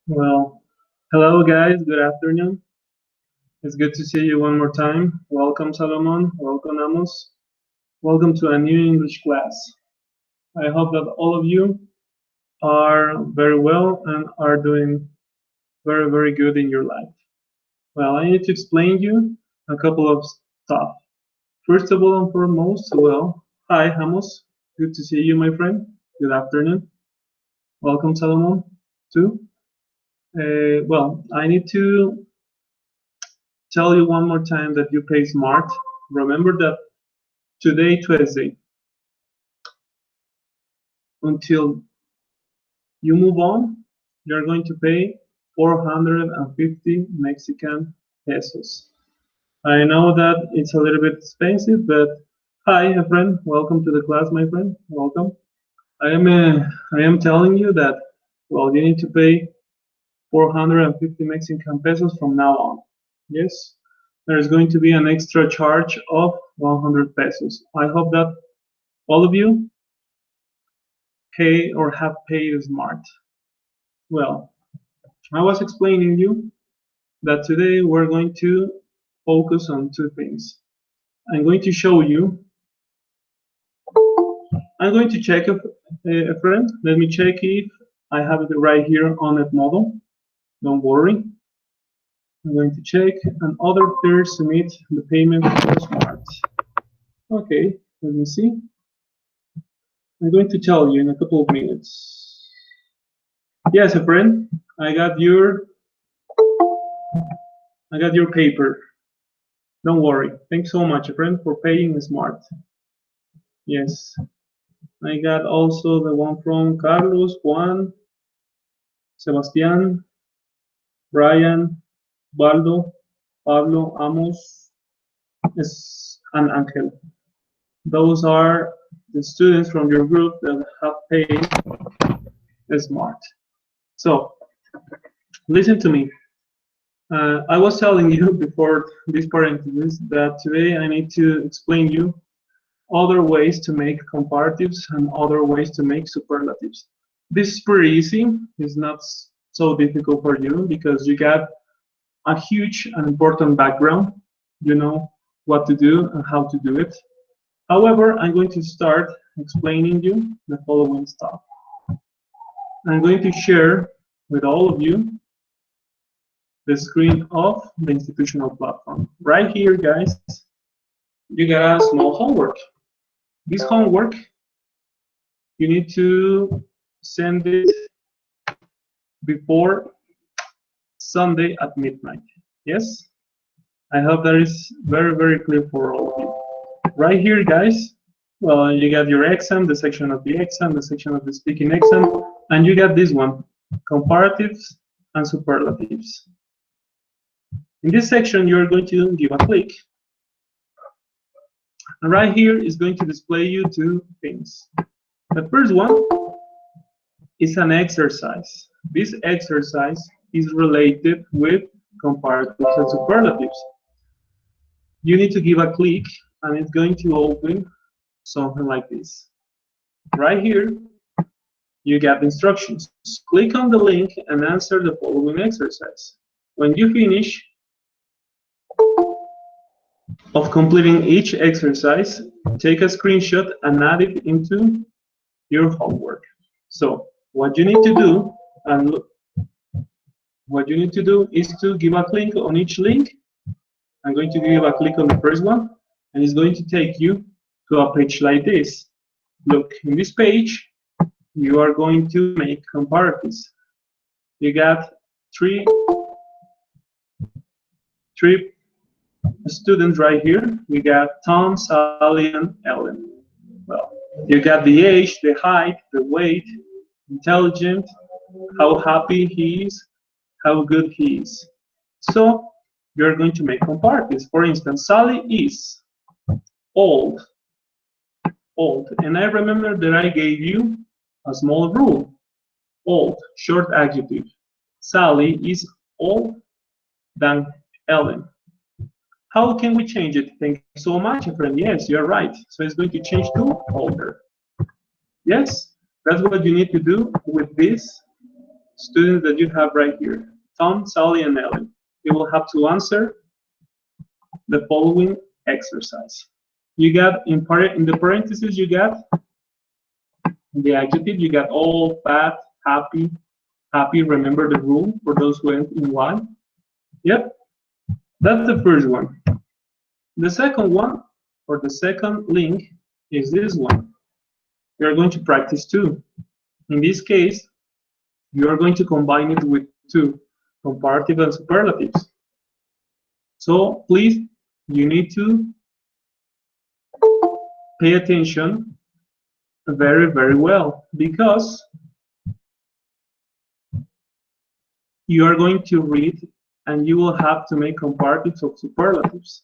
Well, hello guys, good afternoon. It's good to see you one more time. Welcome Salomon, welcome Amos. Welcome to a new English class. I hope that all of you are very well and are doing very good in your life. Well, I need to explain you a couple of stuff. First of all and foremost, hi Amos. Good to see you, my friend. Good afternoon. Welcome Salomon too. I need to tell you one more time that you pay smart. Remember that today, Tuesday, until you move on, you're going to pay 450 Mexican pesos. I know that it's a little bit expensive, but hi, my friend. Welcome to the class, my friend. Welcome. I am telling you that, well, you need to pay 450 Mexican pesos from now on. Yes, there's going to be an extra charge of 100 pesos. I hope that all of you pay or have paid smart. Well, I was explaining you that today we're going to focus on two things. I'm going to show you, I'm going to check a friend. Let me check if I have it right here on that model. Don't worry. I'm going to check and other first submit the payment for smart. Okay, let me see. I'm going to tell you in a couple of minutes. Yes, a friend, I got your paper. Don't worry. Thanks so much, friend, for paying smart. Yes. I got also the one from Carlos, Juan, Sebastian, Brian, Baldo, Pablo, Amos, and Angel. Those are the students from your group that have paid smart. So, listen to me. I was telling you before this parenthesis that today I need to explain you other ways to make comparatives and other ways to make superlatives. This is pretty easy. It's not so difficult for you because you got a huge and important background. You know what to do and how to do it. However, I'm going to start explaining you the following stuff. I'm going to share with all of you the screen of the institutional platform. Right here, guys, you got a small homework. This homework, you need to send it before Sunday at midnight. Yes? I hope that is very clear for all of you. Right here, guys, well, you got your exam, the section of the exam, the section of the speaking exam, and you got this one, comparatives and superlatives. In this section, you're going to give a click. And right here is going to display you two things. The first one is an exercise. This exercise is related with comparatives and superlatives. You need to give a click and it's going to open something like this. Right here, you get instructions. Click on the link and answer the following exercise. When you finish of completing each exercise, take a screenshot and add it into your homework. So what you need to do, is to give a click on each link. I'm going to give a click on the first one, and it's going to take you to a page like this. Look, in this page, you are going to make comparatives. You got three students right here. We got Tom, Sally, and Ellen. Well, you got the age, the height, the weight, intelligent, how happy he is, how good he is. So you're going to make comparatives. For instance, Sally is old, and I remember that I gave you a small rule. Old, short adjective. Sally is old than Ellen. How can we change it? Thank you so much, friend. Yes, you're right. So it's going to change to older. Yes, that's what you need to do with this students that you have right here, Tom, Sally, and Ellen. You will have to answer the following exercise. You got in the parentheses, you got the adjective, you got old, fat, happy, happy. Remember the rule for those who end in Y? Yep, that's the first one. The second one, or the second link, is this one. We are going to practice two. In this case, you are going to combine it with two, comparative and superlatives. So please, you need to pay attention very, very well, because you are going to read and you will have to make comparatives of superlatives.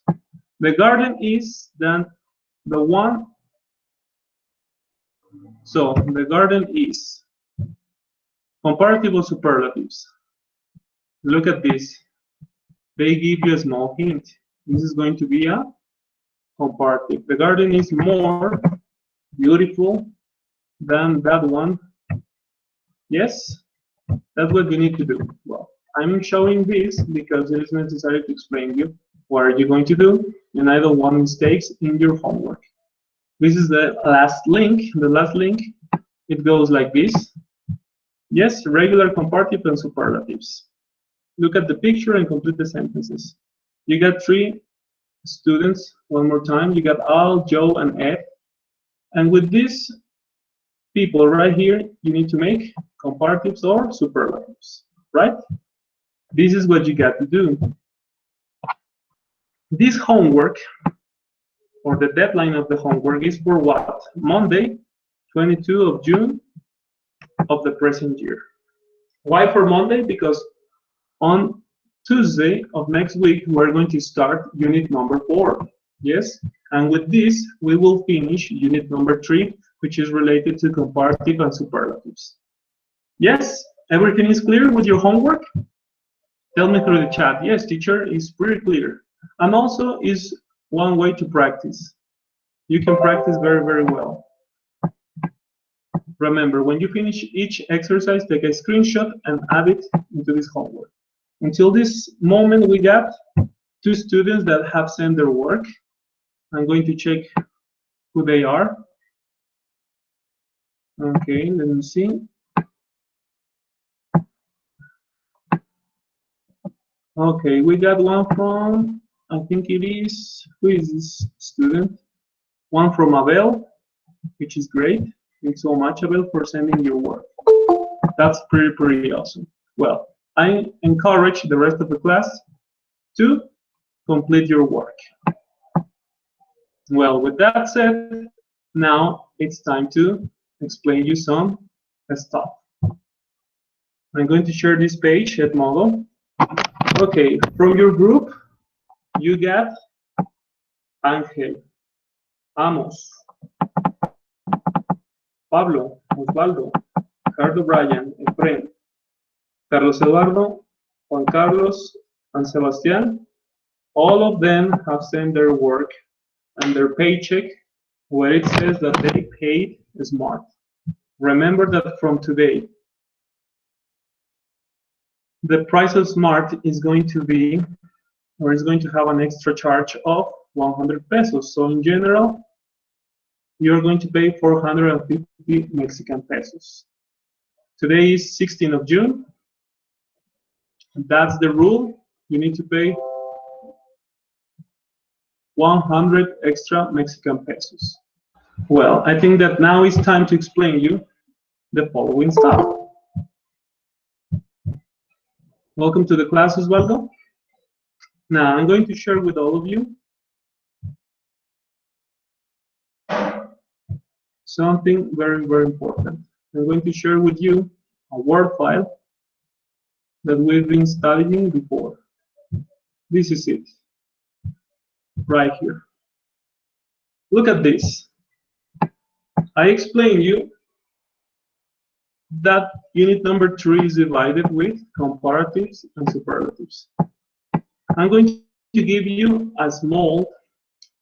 The garden is then the one. So the garden is comparative of superlatives. Look at this. They give you a small hint. This is going to be a comparative. The garden is more beautiful than that one. Yes, that's what you need to do. Well, I'm showing this because it is necessary to explain you what are you going to do, and I don't want mistakes in your homework. This is the last link. The last link, it goes like this. Yes, regular comparative and superlatives. Look at the picture and complete the sentences. You got three students, one more time. You got Al, Joe, and Ed. And with these people right here, you need to make comparatives or superlatives, right? This is what you got to do. This homework, or the deadline of the homework, is for what? Monday, 22 of June of the present year. Why for Monday? Because on Tuesday of next week, we're going to start unit number 4. Yes? And with this, we will finish unit number 3, which is related to comparative and superlatives. Yes? Everything is clear with your homework? Tell me through the chat. Yes, teacher, is pretty clear. And also is one way to practice. You can practice very, very well. Remember, when you finish each exercise, take a screenshot and add it into this homework. Until this moment, we got 2 students that have sent their work. I'm going to check who they are. Okay, let me see. Okay, we got one from, I think it is, who is this student? One from Abel, which is great. Thanks so much, Abel, for sending your work. That's pretty awesome. Well, I encourage the rest of the class to complete your work. Well, with that said, now it's time to explain you some stuff. I'm going to share this page, Edmodo. Okay, from your group, you get Ángel, Amos, Pablo, Osvaldo, Ricardo Brian, Efren, Carlos Eduardo, Juan Carlos, and Sebastián. All of them have sent their work and their paycheck where it says that they paid smart. Remember that from today, the price of smart is going to be, or is going to have an extra charge of 100 pesos. So in general, you're going to pay 450 Mexican pesos. Today is 16th of June. That's the rule. You need to pay 100 extra Mexican pesos. Well, I think that now it's time to explain you the following stuff. Welcome to the class, Osvaldo. Now, I'm going to share with all of you something very, very important. I'm going to share with you a Word file that we've been studying before. This is it, right here. Look at this. I explained you that unit number 3 is divided with comparatives and superlatives. I'm going to give you a small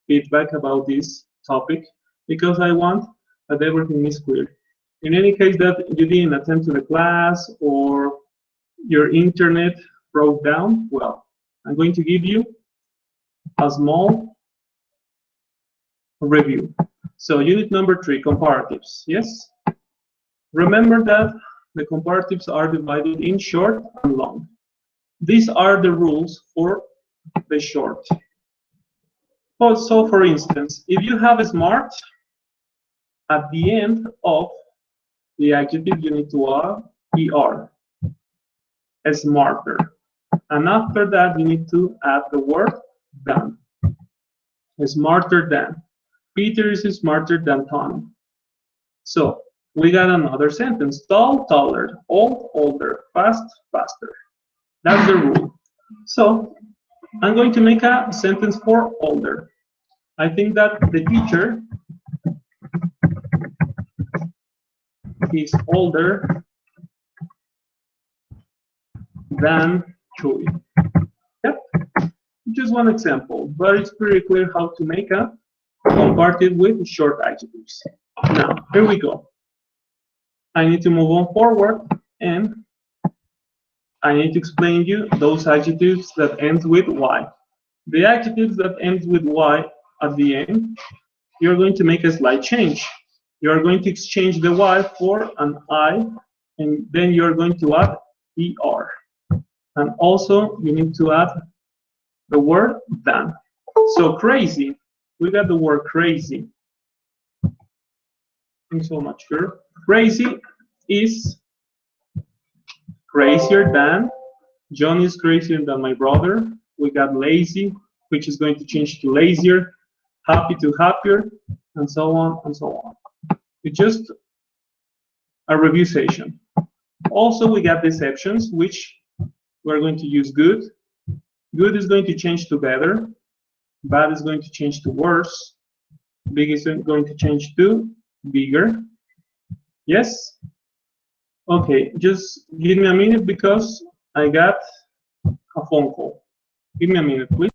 feedback about this topic because I want that everything is clear. In any case that you didn't attend to the class or your internet broke down, well, I'm going to give you a small review. So unit number 3, comparatives, yes? Remember that the comparatives are divided in short and long. These are the rules for the short. So for instance, if you have a smart, at the end of the adjective you need to add er, smarter. And after that you need to add the word than. Smarter than. Peter is smarter than Tom. So we got another sentence. Tall, taller. Old, older. Fast, faster. That's the rule. So I'm going to make a sentence for older. I think that the teacher is older than Chuy. Yep. Just one example, but it's pretty clear how to make a comparative with short adjectives. Now, here we go. I need to move on forward, and I need to explain you those adjectives that end with Y. The adjectives that end with Y at the end, you're going to make a slight change. You're going to exchange the Y for an I, and then you're going to add ER. And also, you need to add the word than. So crazy, we got the word crazy. Thanks so much, girl. Crazy is crazier than. John is crazier than my brother. We got lazy, which is going to change to lazier, happy to happier, and so on and so on. It's just a review session. Also, we got deceptions, which we're going to use good. Good is going to change to better. Bad is going to change to worse. Big is going to change to bigger. Yes? Okay, just give me a minute because I got a phone call. Give me a minute, please.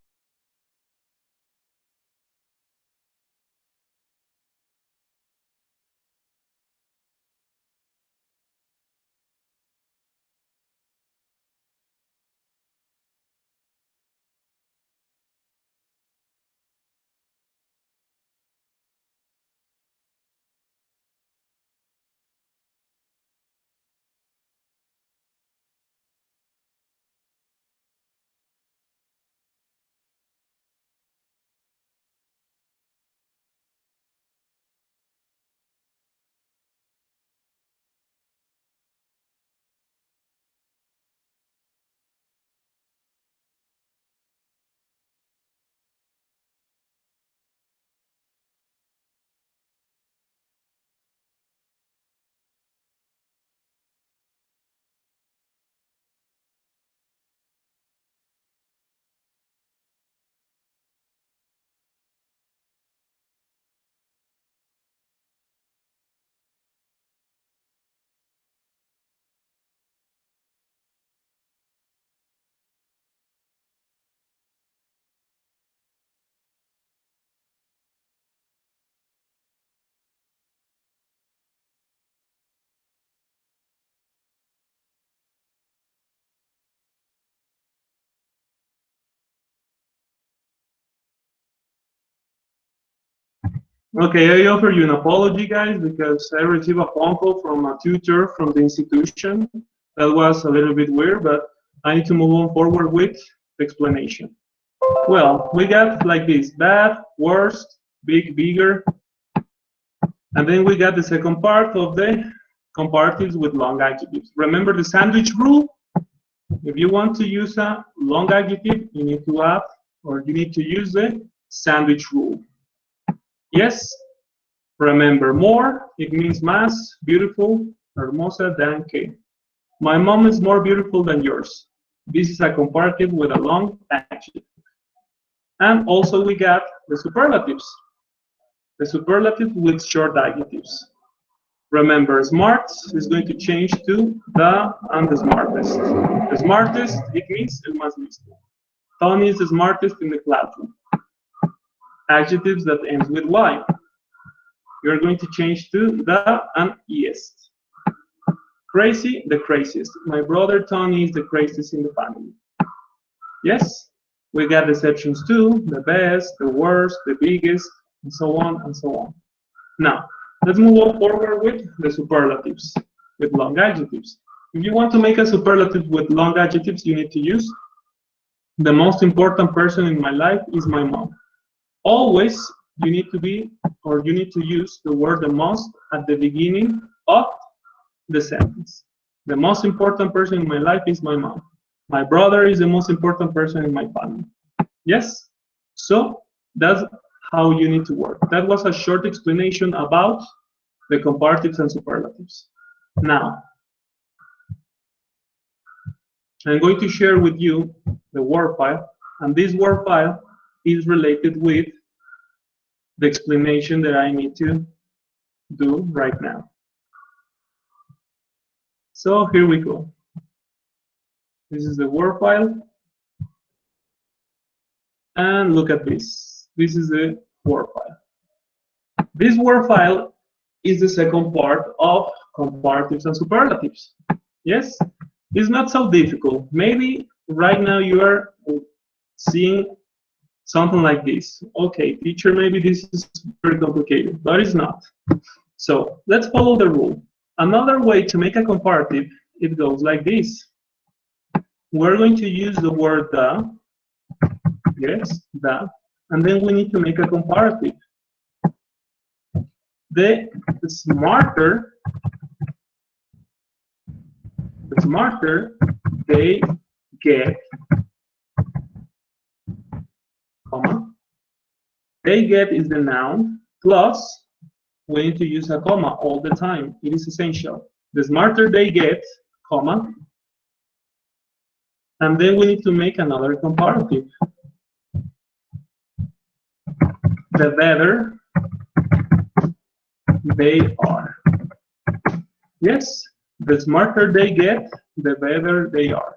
Okay, I offer you an apology, guys, because I received a phone call from a tutor from the institution. That was a little bit weird, but I need to move on forward with the explanation. Well, we got like this: bad, worst, big, bigger. And then we got the second part of the comparatives with long adjectives. Remember the sandwich rule? If you want to use a long adjective, you need to add, or you need to use the sandwich rule. Yes? Remember, more, it means más, beautiful, hermosa than que. My mom is more beautiful than yours. This is a comparative with a long adjective. And also we got the superlatives. The superlative with short adjectives. Remember, smart is going to change to the and the smartest. The smartest, it means el más listo. Tony is the smartest in the classroom. Adjectives that ends with Y. You're going to change to the and est. Crazy, the craziest. My brother Tony is the craziest in the family. Yes? We got exceptions too, the best, the worst, the biggest, and so on and so on. Now, let's move on forward with the superlatives, with long adjectives. If you want to make a superlative with long adjectives, you need to use the most important person in my life is my mom. Always you need to use the word the most at the beginning of the sentence. The most important person in my life is my mom. My brother is the most important person in my family. Yes? So that's how you need to work. That was a short explanation about the comparatives and superlatives. Now, I'm going to share with you the Word file, and this Word file is related with the explanation that I need to do right now. So here we go. This is the Word file, and look at this. This is the Word file. This Word file is the second part of comparatives and superlatives. Yes? It's not so difficult. Maybe right now you are seeing something like this. Okay, teacher, maybe this is very complicated, but it's not. So let's follow the rule. Another way to make a comparative, it goes like this. We're going to use the word the, yes, the, and then we need to make a comparative. The smarter they get, comma, they get is the noun, plus we need to use a comma all the time. It is essential. The smarter they get, comma, and then we need to make another comparative. The better they are. Yes, the smarter they get, the better they are.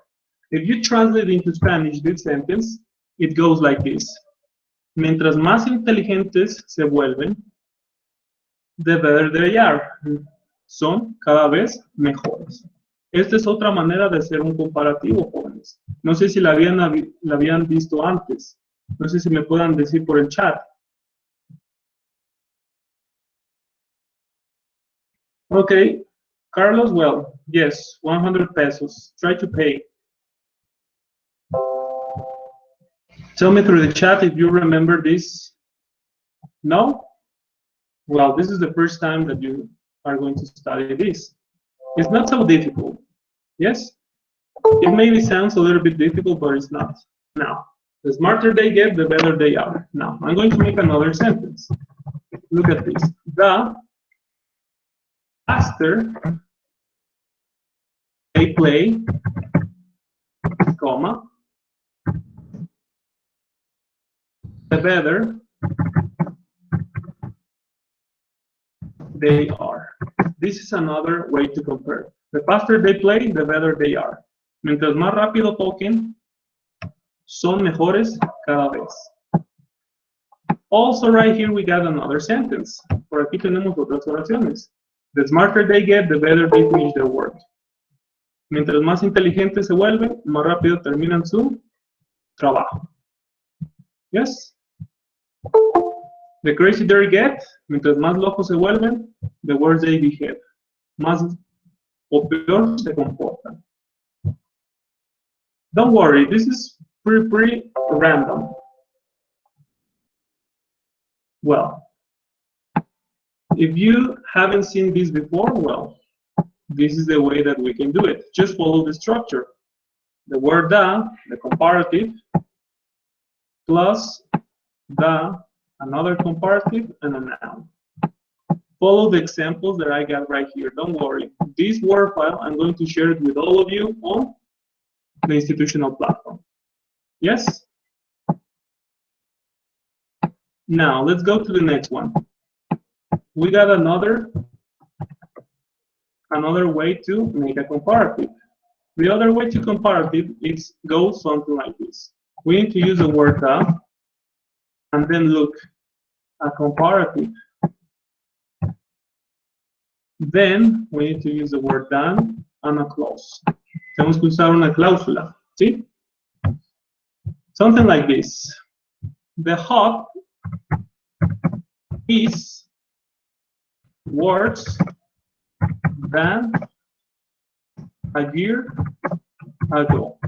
If you translate into Spanish this sentence, it goes like this. Mientras más inteligentes se vuelven, the better they are. Son cada vez mejores. Esta es otra manera de hacer un comparativo, jóvenes. No sé si la habían visto antes. No sé si me puedan decir por el chat. Okay, Carlos, well, yes, 100 pesos. Try to pay. Tell me through the chat if you remember this. No? Well, this is the first time that you are going to study this. It's not so difficult. Yes? It maybe sounds a little bit difficult, but it's not. Now, the smarter they get, the better they are. Now, I'm going to make another sentence. Look at this. The faster they play, comma, the better they are. This is another way to compare. The faster they play, the better they are. Mientras más rápido toquen, son mejores cada vez. Also, right here we got another sentence. Por aquí tenemos otras oraciones. The smarter they get, the better they finish their work. Mientras más inteligentes se vuelven, más rápido terminan su trabajo. Yes? The crazier they get, mientras más locos se vuelven, the worse they behave. Más o peor se comportan. Don't worry, this is pretty random. Well, if you haven't seen this before, well, this is the way that we can do it. Just follow the structure. The word the comparative, plus the, another comparative, and a noun. Follow the examples that I got right here. Don't worry. This Word file, I'm going to share it with all of you on the institutional platform. Yes? Now, let's go to the next one. We got another way to make a comparative. The other way to comparative is goes something like this. We need to use the word the, and then look, a comparative then we need to use the word than and a clause. Tenemos que usar una cláusula, ¿sí? Something like this. The hub is worse than a year ago.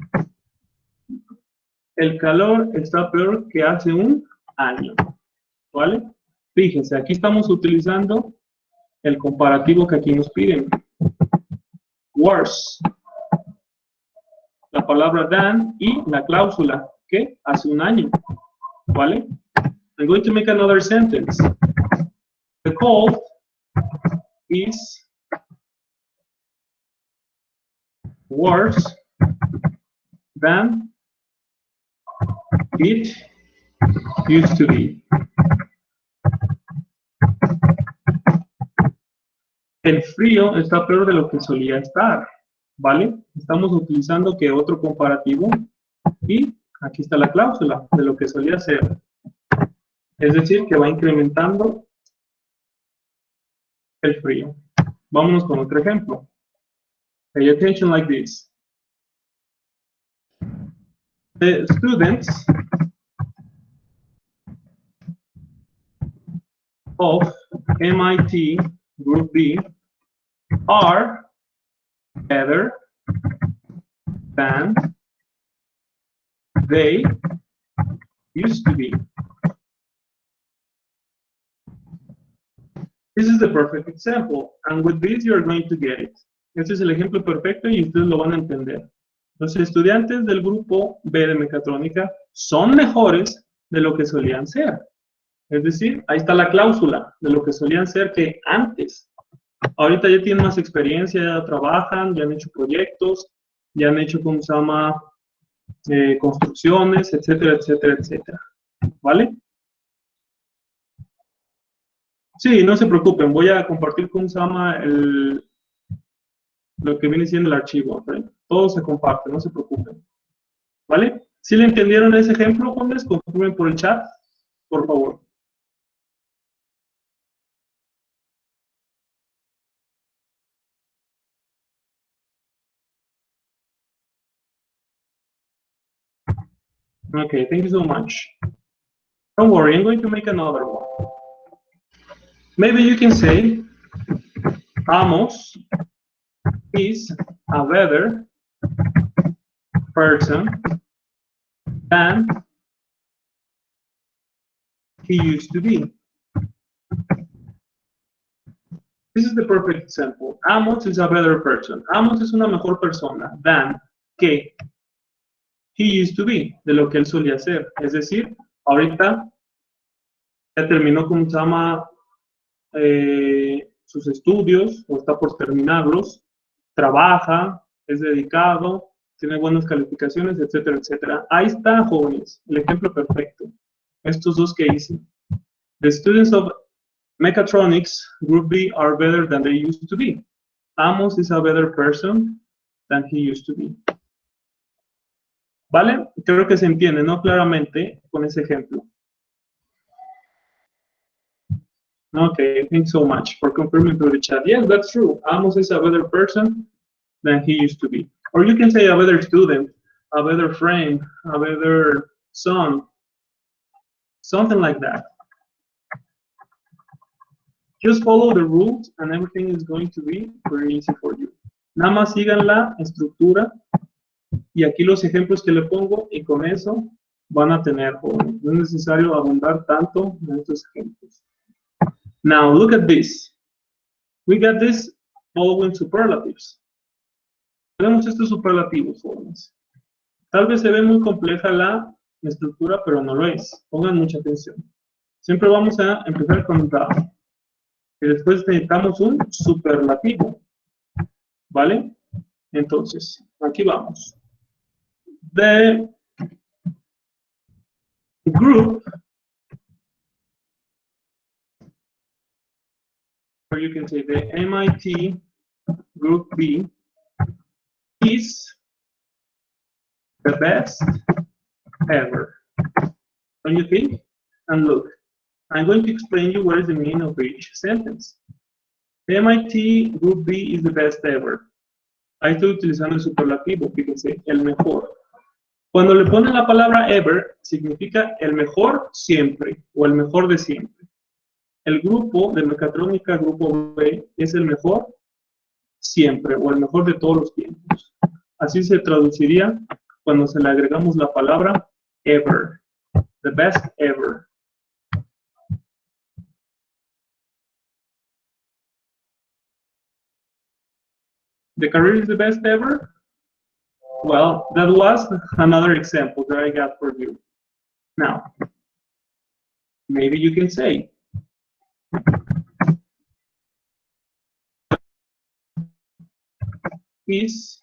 El calor está peor que hace un año, ¿vale? Fíjense, aquí estamos utilizando el comparativo que aquí nos piden. Worse. La palabra than y la cláusula que hace un año, ¿vale? I'm going to make another sentence. The cold is worse than it used to be. El frío está peor de lo que solía estar, ¿vale? Estamos utilizando que otro comparativo y aquí está la cláusula de lo que solía ser. Es decir, que va incrementando el frío. Vámonos con otro ejemplo. Pay attention like this. The students of MIT Group B are better than they used to be. This is the perfect example, and with this you are going to get it. Este es el ejemplo perfecto y ustedes lo van a entender. Los estudiantes del grupo B de mecatrónica son mejores de lo que solían ser. Es decir, ahí está la cláusula de lo que solían ser que antes. Ahorita ya tienen más experiencia, ya trabajan, ya han hecho proyectos, ya han hecho, ¿cómo se llama? Construcciones, etcétera, etcétera, etcétera. ¿Vale? Sí, no se preocupen, voy a compartir, ¿cómo se llama? Lo que viene siendo el archivo. ¿Okay? Todo se comparte, no se preocupen. ¿Vale? ¿Sí le entendieron ese ejemplo, jóvenes? Confirmen por el chat, por favor. Okay, thank you so much. Don't worry, I'm going to make another one. Maybe you can say, Amos is a better person than he used to be. This is the perfect example. Amos is a better person. Amos es una mejor persona than que he used to be, de lo que él solía ser. Es decir, ahorita ya terminó, ¿cómo se llama? Sus estudios, o está por terminarlos, trabaja, es dedicado, tiene buenas calificaciones, etcétera, etcétera. Ahí está, jóvenes, el ejemplo perfecto. Estos dos que hice. The students of Mechatronics Group B are better than they used to be. Amos is a better person than he used to be. ¿Vale? Creo que se entiende, ¿no? Claramente con ese ejemplo. Okay, thanks so much for confirming through the chat. Yes, that's true. Amos is a better person than he used to be. Or you can say a better student, a better friend, a better son, something like that. Just follow the rules and everything is going to be very easy for you. Nada más sigan la estructura y aquí los ejemplos que le pongo y con eso van a tener, jóvenes. No es necesario abundar tanto en estos ejemplos. Now, look at this. We got this following superlatives. Tenemos estos superlativos, jóvenes. Tal vez se ve muy compleja la estructura, pero no lo es. Pongan mucha atención. Siempre vamos a empezar con the. Y después necesitamos un superlativo. ¿Vale? Entonces, aquí vamos. The group, or you can say the MIT Group B, is the best ever. Don't you think? And look, I'm going to explain you what is the meaning of each sentence. MIT Group B is the best ever. Ahí estoy utilizando el superlativo, fíjense, el mejor. Cuando le ponen la palabra ever, significa el mejor siempre, o el mejor de siempre. El grupo de mecatrónica, grupo B, es el mejor siempre, o el mejor de todos los tiempos. Así se traduciría cuando se le agregamos la palabra ever. The best ever. The career is the best ever? Well, that was another example that I got for you. Now, maybe you can say, is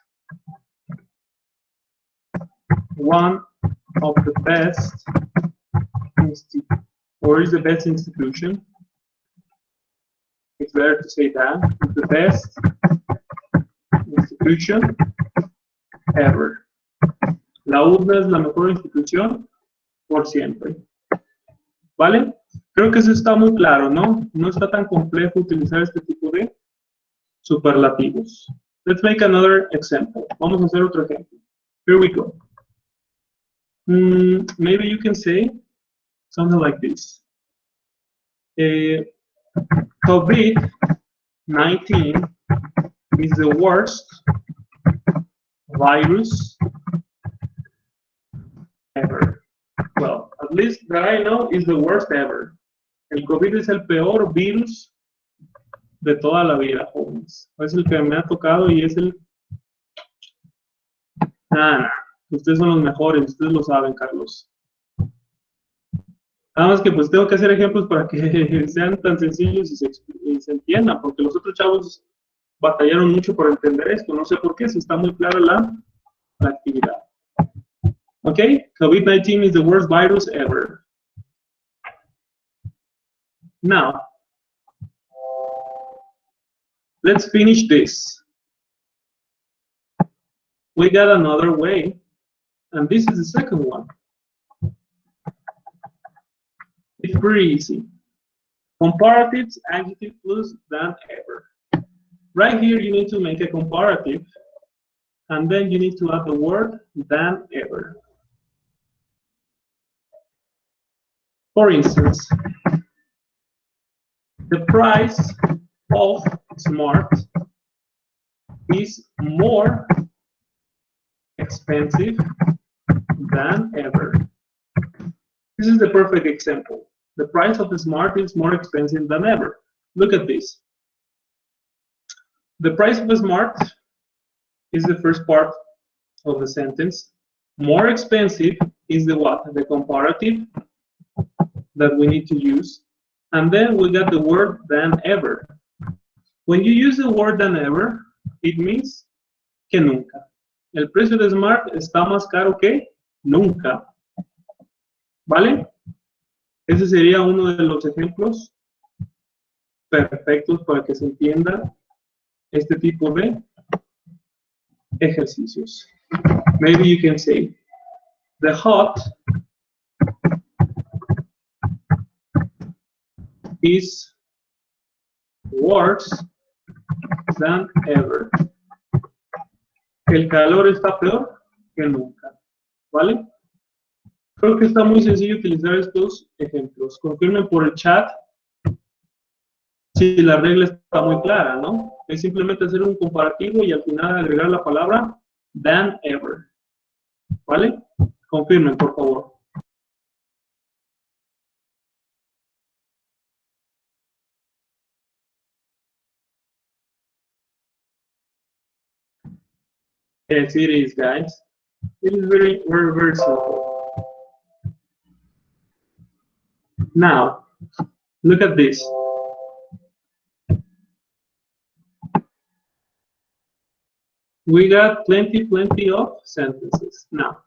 one of the best or is the best institution. It's better to say that. It's the best institution ever. La UDLA es la mejor institución por siempre. ¿Vale? Creo que eso está muy claro, ¿no? No está tan complejo utilizar este tipo de superlativos. Let's make another example. Vamos a hacer otro ejemplo. Here we go. Maybe you can say something like this. COVID-19 is the worst virus ever. Well, at least that I know is the worst ever. El COVID es el peor virus de toda la vida, jóvenes. Es el que me ha tocado y es el... Nada, ustedes son los mejores, ustedes lo saben, Carlos. Nada más que pues tengo que hacer ejemplos para que sean tan sencillos y se entiendan, porque los otros chavos batallaron mucho por entender esto. No sé por qué, si está muy clara la actividad. Okay, COVID-19 is the worst virus ever. Now, let's finish this. We got another way, and this is the second one. It's pretty easy. Comparatives, adjective plus than ever. Right here, you need to make a comparative, and then you need to add the word than ever. For instance, the price of Smart is more expensive than ever. This is the perfect example. The price of the Smart is more expensive than ever. Look at this. The price of the Smart is the first part of the sentence. More expensive is the what? The comparative that we need to use. And then we got the word than ever. When you use the word than ever, it means que nunca. El precio de Smart está más caro que nunca. ¿Vale? Ese sería uno de los ejemplos perfectos para que se entienda este tipo de ejercicios. Maybe you can say, the hot is worse than ever. El calor está peor que nunca. ¿Vale? Creo que está muy sencillo utilizar estos ejemplos. Confirmen por el chat si la regla está muy clara, ¿no? Es simplemente hacer un comparativo y al final agregar la palabra than ever. ¿Vale? Confirmen, por favor. Yes, it is, guys. It is very, very, very simple. Now, look at this. We got plenty of sentences. Now,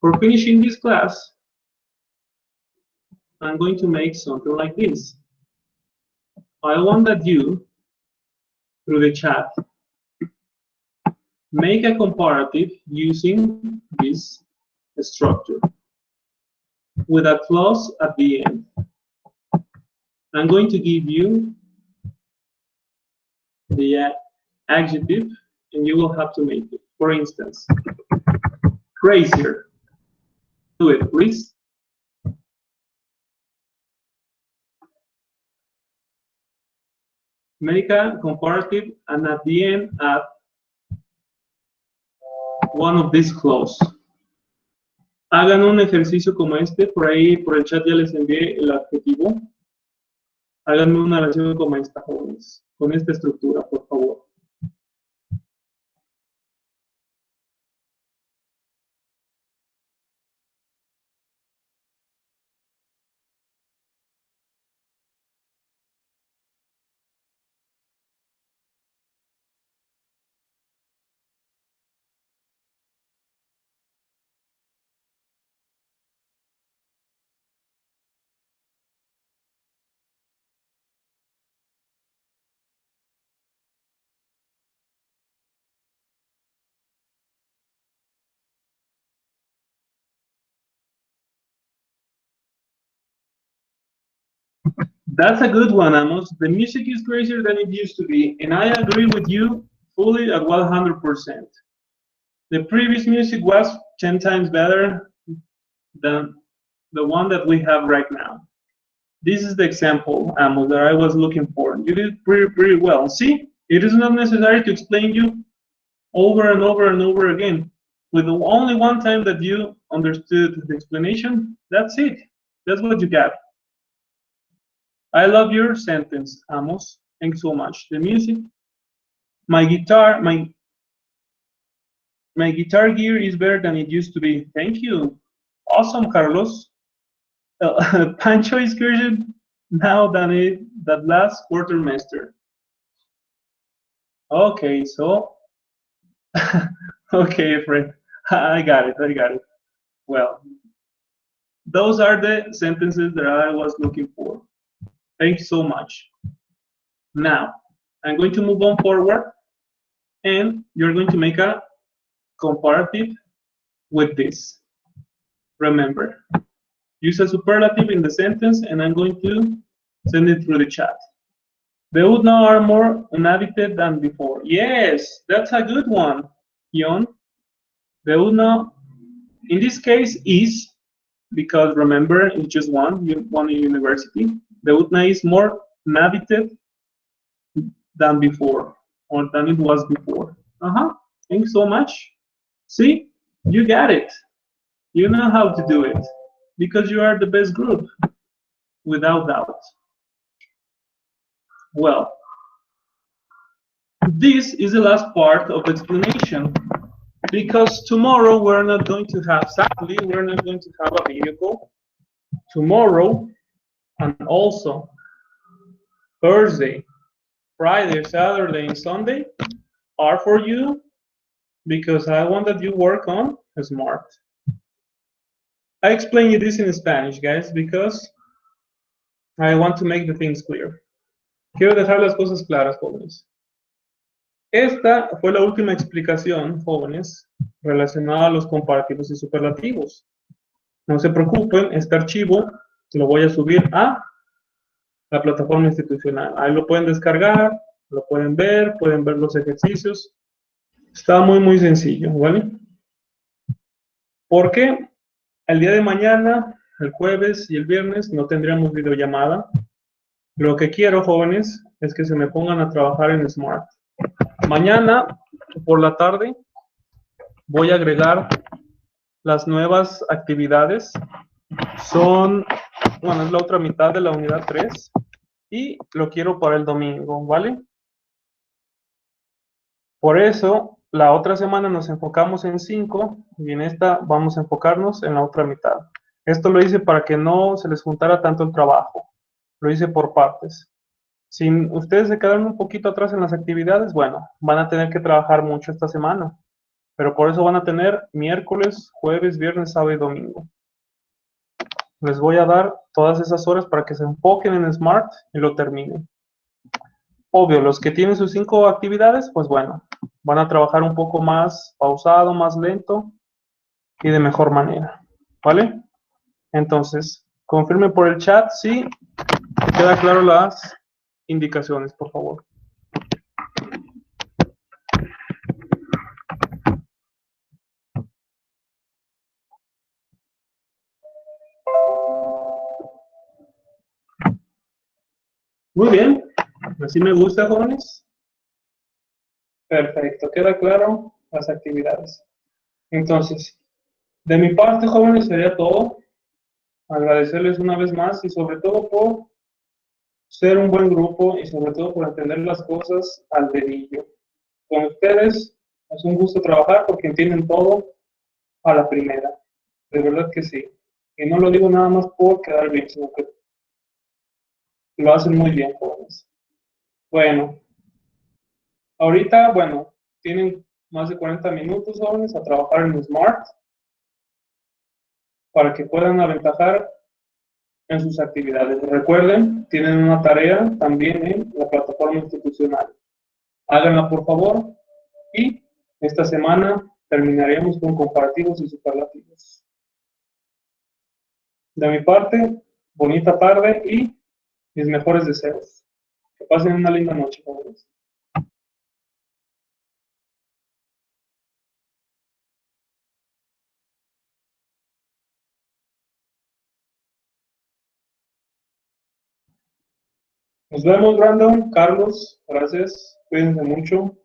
for finishing this class, I'm going to make something like this. I want that you, through the chat, make a comparative using this structure with a clause at the end. I'm going to give you the adjective, and you will have to make it. For instance, crazier. Do it, please. Make a comparative, and at the end, add one of these clauses. Hagan un ejercicio como este, por ahí por el chat ya les envié el adjetivo. Háganme una oración como esta, jóvenes, con esta estructura, por favor. That's a good one, Amos. The music is crazier than it used to be, and I agree with you fully at 100%. The previous music was 10 times better than the one that we have right now. This is the example, Amos, that I was looking for. You did pretty well. See, it is not necessary to explain you over and over and over again. With only one time that you understood the explanation, that's it. That's what you got. I love your sentence, Amos. Thanks so much. The music. My guitar gear is better than it used to be. Thank you. Awesome, Carlos. Pancho is crazier now than that last quartermaster. Okay, so okay, friend. I got it. Well, those are the sentences that I was looking for. Thank you so much. Now, I'm going to move on forward, and you're going to make a comparative with this. Remember, use a superlative in the sentence, and I'm going to send it through the chat. The wood now are more inhabited than before. Yes, that's a good one, Yon. The wood now, in this case, is, because remember, it's just one university. The Utna is more inhabited than before, or than it was before. Thanks so much. See, you got it. You know how to do it, because you are the best group, without doubt. Well, this is the last part of the explanation, because tomorrow we're not going to have, sadly, we're not going to have a video call. Tomorrow, and also Thursday, Friday, Saturday, and Sunday are for you, because I want that you work on SMART. I explain you this in Spanish, guys, because I want to make the things clear. Quiero dejar las cosas claras, jóvenes. Esta fue la última explicación, jóvenes, relacionada a los comparativos y superlativos. No se preocupen, este archivo lo voy a subir a la plataforma institucional. Ahí lo pueden descargar, lo pueden ver los ejercicios. Está muy sencillo, ¿vale? Porque el día de mañana, el jueves y el viernes no tendríamos videollamada. Lo que quiero, jóvenes, es que se me pongan a trabajar en SMART. Mañana, por la tarde, voy a agregar las nuevas actividades. Son, bueno, es la otra mitad de la unidad 3 y lo quiero para el domingo, ¿vale? Por eso, la otra semana nos enfocamos en 5 y en esta vamos a enfocarnos en la otra mitad. Esto lo hice para que no se les juntara tanto el trabajo. Lo hice por partes. Si ustedes se quedaron un poquito atrás en las actividades, bueno, van a tener que trabajar mucho esta semana. Pero por eso van a tener miércoles, jueves, viernes, sábado y domingo. Les voy a dar todas esas horas para que se enfoquen en SMART y lo terminen. Obvio, los que tienen sus 5 actividades, pues bueno, van a trabajar un poco más pausado, más lento y de mejor manera, ¿vale? Entonces, confirmen por el chat si queda claro las indicaciones, por favor. Muy bien, así me gusta, jóvenes. Perfecto, queda claro las actividades. Entonces, de mi parte, jóvenes, sería todo. Agradecerles una vez más y sobre todo por ser un buen grupo y sobre todo por entender las cosas al dedillo. Con ustedes es un gusto trabajar porque entienden todo a la primera. De verdad que sí. Y no lo digo nada más por quedar bien, sino que lo hacen muy bien, jóvenes. Bueno, ahorita, bueno, tienen más de 40 minutos, jóvenes, a trabajar en Smart para que puedan aventajar en sus actividades. Recuerden, tienen una tarea también en la plataforma institucional. Háganla, por favor, y esta semana terminaremos con comparativos y superlativos. De mi parte, bonita tarde y mis mejores deseos. Que pasen una linda noche, jóvenes. Nos vemos, Brandon, Carlos, gracias, cuídense mucho.